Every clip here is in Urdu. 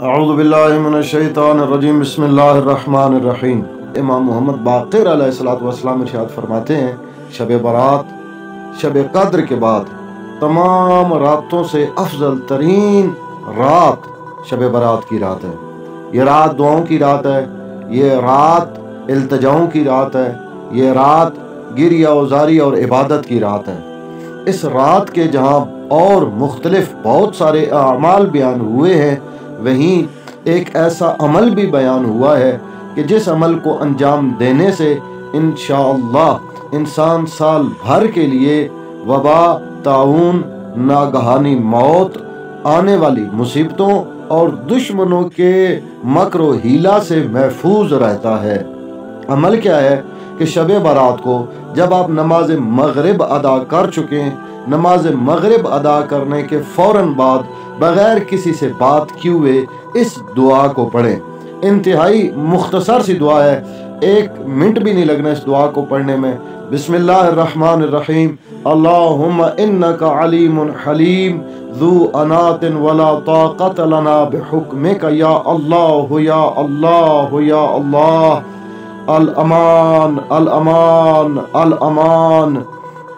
اعوذ باللہ من الشیطان الرجیم، بسم اللہ الرحمن الرحیم۔ امام محمد باقر علیہ السلام ارشاد فرماتے ہیں، شب برات، شب قدر کے بعد تمام راتوں سے افضل ترین رات شب برات کی رات ہے۔ یہ رات دعاؤں کی رات ہے، یہ رات التجاؤں کی رات ہے، یہ رات گریہ وزاری اور عبادت کی رات ہے۔ اس رات کے جہاں اور مختلف بہت سارے اعمال بیان ہوئے ہیں، وہیں ایک ایسا عمل بھی بیان ہوا ہے کہ جس عمل کو انجام دینے سے انشاءاللہ انسان سال بھر کے لیے وبا، طاعون، ناگہانی موت، آنے والی مصیبتوں اور دشمنوں کے مکر و حیلہ سے محفوظ رہتا ہے۔ عمل کیا ہے کہ شب برات کو جب آپ نماز مغرب ادا کر چکیں، نماز مغرب ادا کرنے کے فوراً بعد بغیر کسی سے بات کیے ہوئے اس دعا کو پڑھیں۔ انتہائی مختصر سی دعا ہے، 1 منٹ بھی نہیں لگنا اس دعا کو پڑھنے میں۔ بسم اللہ الرحمن الرحیم، اللہم انک علیم حلیم ذو انات ولا طاقت لنا بحکمک یا اللہ یا اللہ یا اللہ۔ الامان الامان الامان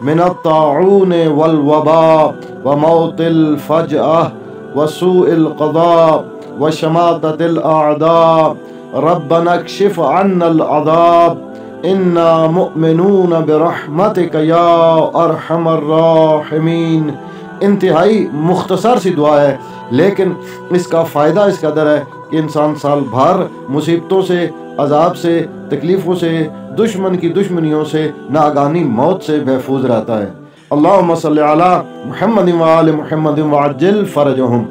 من الطاعون والوباء وموت الفجأة وسوء القضاء وشماتة الأعداء ربنا اكشف عنا العذاب انا مؤمنون برحمتك یا ارحم الراحمین۔ انتہائی مختصر سی دعا ہے، لیکن اس کا فائدہ اس قدر ہے کہ انسان سال بھر مصیبتوں سے، عذاب سے، تکلیفوں سے، دشمن کی دشمنیوں سے، ناگہانی موت سے محفوظ رہتا ہے۔ اللہم صلی علی محمد وآل محمد وعجل فرجہم۔